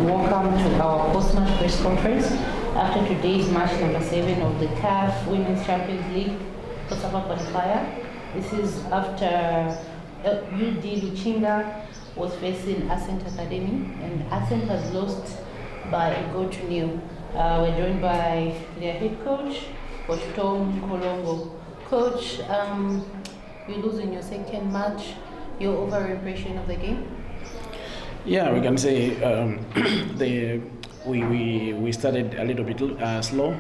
welcome to our post-match press conference after today's match number 7 of the CAF Women's Champions League COSAFA Qualifier. This is after UD de Lichinga was facing Ascent Academy, and Ascent has lost by a goal to nil. We're joined by their head coach, Coach Thom Mkolongo. Coach, you lose in your second match. Your overall impression of the game? Yeah, we can say we started a little bit slow,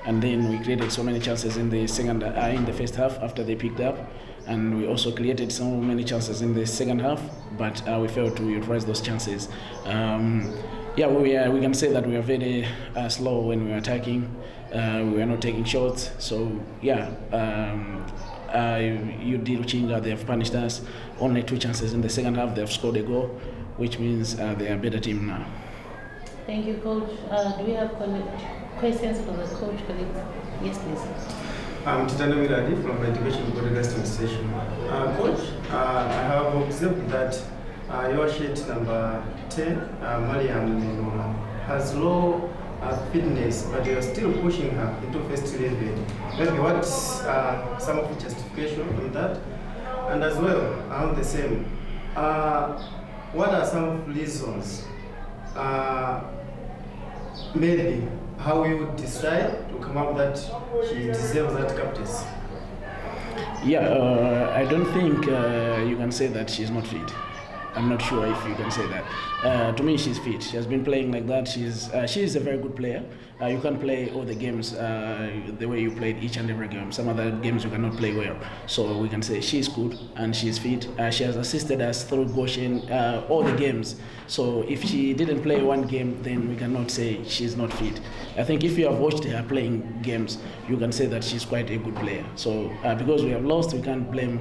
and then we created so many chances in the in the first half after they picked up, and we also created so many chances in the second half, but we failed to utilize those chances. Yeah, we can say that we are very slow when we are attacking. We are not taking shots. So yeah, UD de Lichinga, they have punished us. Only 2 chances in the second half. They have scored a goal, which means they are a better team now. Thank you, Coach. Do we have questions for the coach? Yes, please. I'm Titano Miradi from Education Broadcasting Station. Coach, I have observed that your sheet number 10, Mariam, has low fitness, but you're still pushing her into first 11. Maybe what's some of the justification on that? And as well, I'm the same. What are some reasons? Maybe how you would decide to come up that she deserves that captaincy? Yeah, I don't think you can say that she's not fit. I'm not sure if you can say that. To me, she's fit. She has been playing like that. She's a very good player. You can play all the games the way you played each and every game. Some other games you cannot play well. So we can say she's good and she's fit. She has assisted us through Goshen all the games. So if she didn't play one game, then we cannot say she's not fit. I think if you have watched her playing games, you can say that she's quite a good player. So because we have lost, we can't blame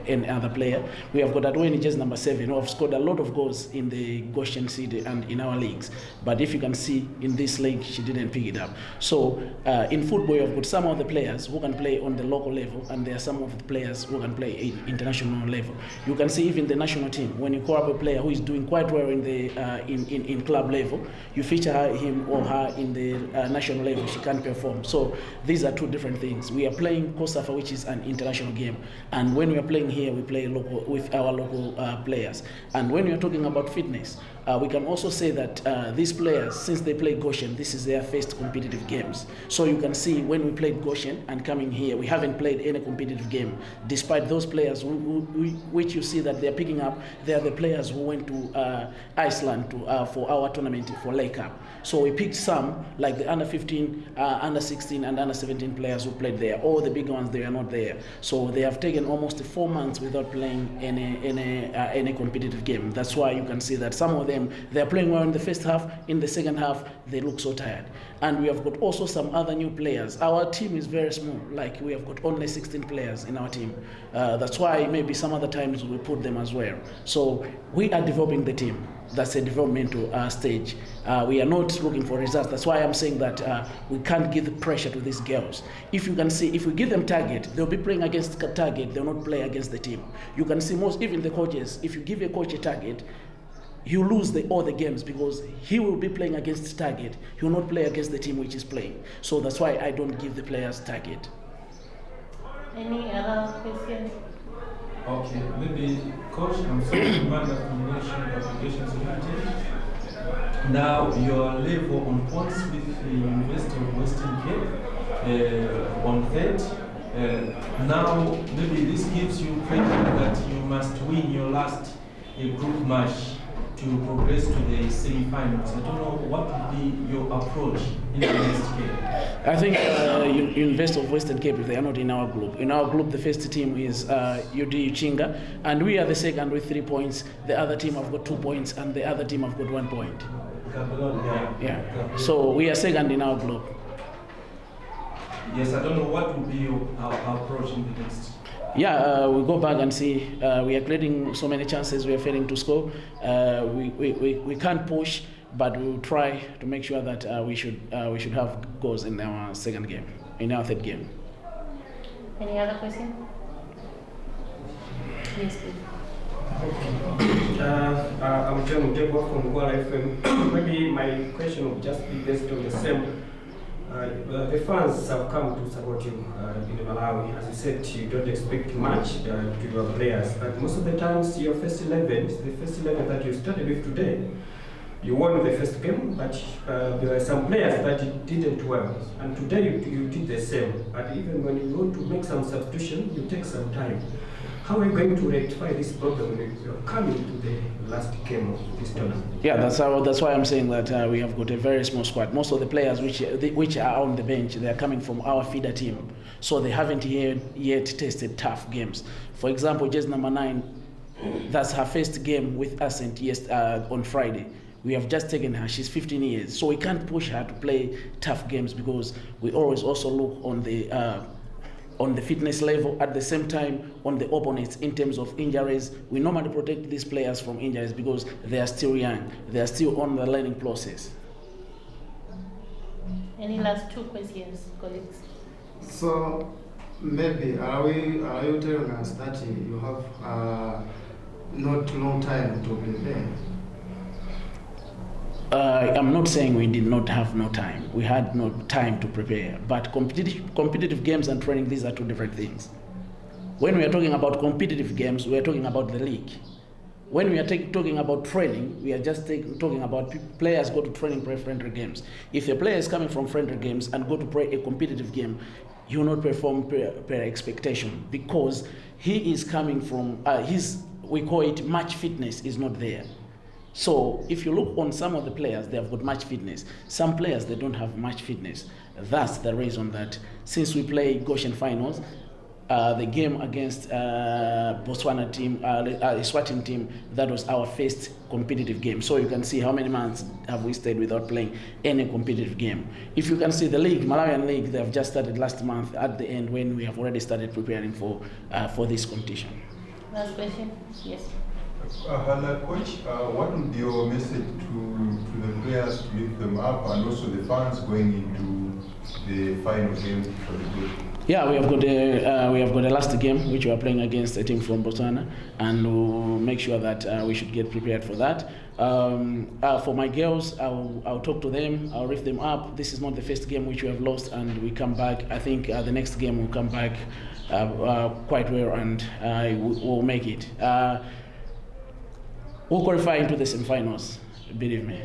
any other player. We have got Adwene, just number 7, who have scored a lot of goals in the Goshen City and in our leagues. But if you can see in this league, she didn't pick it up. So in football, you've got some of the players who can play on the local level, and there are some of the players who can play at international level. You can see even the national team, when you call up a player who is doing quite well in the in club level, you feature him or her in the national level, she can't perform. So these are 2 different things. We are playing COSAFA, which is an international game, and when we are playing here, we play local with our local players. And when we are talking about fitness, we can also say that these players, since they play Goshen, this is their first competitive games. So you can see when we played Goshen and coming here, we haven't played any competitive game. Despite those players which you see that they're picking up, they are the players who went to Iceland for our tournament for Lake Cup. So we picked some, like the under 15, under 16 and under 17 players who played there. All the big ones, they are not there. So they have taken almost 4 months without playing any competitive game. That's why you can see that some of them, they are playing well in the first half. In the second half, they look so tired. And we have got also some other new players. Our team is very small. Like we have got only 16 players in our team. That's why maybe some other times we put them as well. So we are developing the team. That's a developmental stage. We are not looking for results. That's why I'm saying that we can't give the pressure to these girls. If you can see, if we give them target, they'll be playing against the target. They'll not play against the team. You can see most, even the coaches, if you give a coach a target, you lose all the games because he will be playing against the target. He will not play against the team which is playing. So that's why I don't give the players target. Any other questions? Okay, maybe Coach, I'm sorry, Commander of Combination Applications United. Now your level on points with the University of Western Cape on 3rd. Now maybe this gives you pressure that you must win your last group match to progress to the semi-finals. I don't know what would be your approach in the next game. I think University of Western Cape, they are not in our group. In our group, the first team is UD de Lichinga, and we are the second with 3 points. The other team have got 2 points, and the other team have got 1 point. Yeah. So we are second in our group. Yes, I don't know what will be our approach in the next. Yeah, we go back and see. We are creating so many chances. We are failing to score. We can't push, but we will try to make sure that we should have goals in our second game, in our third game. Any other question? Yes, please. I'm John Mjebo from Kuala FM. Maybe my question will just be based on the same. The fans have come to support you in Malawi. As you said, you don't expect much to your players, but most of the times your first 11, the first 11 that you started with today, you won the first game, but there were some players that didn't well, and today you did the same. But even when you want to make some substitution, you take some time. How are you going to rectify this problem when you're coming to the last game of this tournament? Yeah, that's why I'm saying that we have got a very small squad. Most of the players which are on the bench, they are coming from our feeder team, so they haven't yet tested tough games. For example, just number 9, that's her first game with Ascent on Friday. We have just taken her. She's 15 years, so we can't push her to play tough games because we always also look on the fitness level, at the same time on the opponents in terms of injuries. We normally protect these players from injuries because they are still young, they are still on the learning process. Any last 2 questions, colleagues? So maybe are you telling us that you have not long time to prepare? I'm not saying we did not have no time. We had no time to prepare. But competitive games and training, these are 2 different things. When we are talking about competitive games, we are talking about the league. When we are talking about training, we are just talking about players go to training for friendly games. If a player is coming from friendly games and go to play a competitive game, he will not perform per expectation because he is coming from, we call it match fitness is not there. So if you look on some of the players, they have got match fitness. Some players, they don't have match fitness. That's the reason that since we play Goshen finals, the game against Botswana team, Eswatini team, that was our first competitive game. So you can see how many months have we stayed without playing any competitive game. If you can see the league, Malawian league, they have just started last month at the end when we have already started preparing for this competition. Last question, yes. Hello, Coach. What would be your message to the players to lift them up and also the fans going into the final game for the group? Yeah, we have got a last game which we are playing against a team from Botswana, and we'll make sure that we should get prepared for that. For my girls, I'll talk to them, I'll lift them up. This is not the first game which we have lost, and we come back. I think the next game will come back quite well, and we'll make it. We'll qualify into the semi-finals, believe me.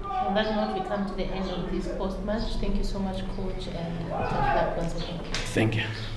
On that note, we come to the end of this post-match. Thank you so much, Coach, and tough luck once again. Thank you.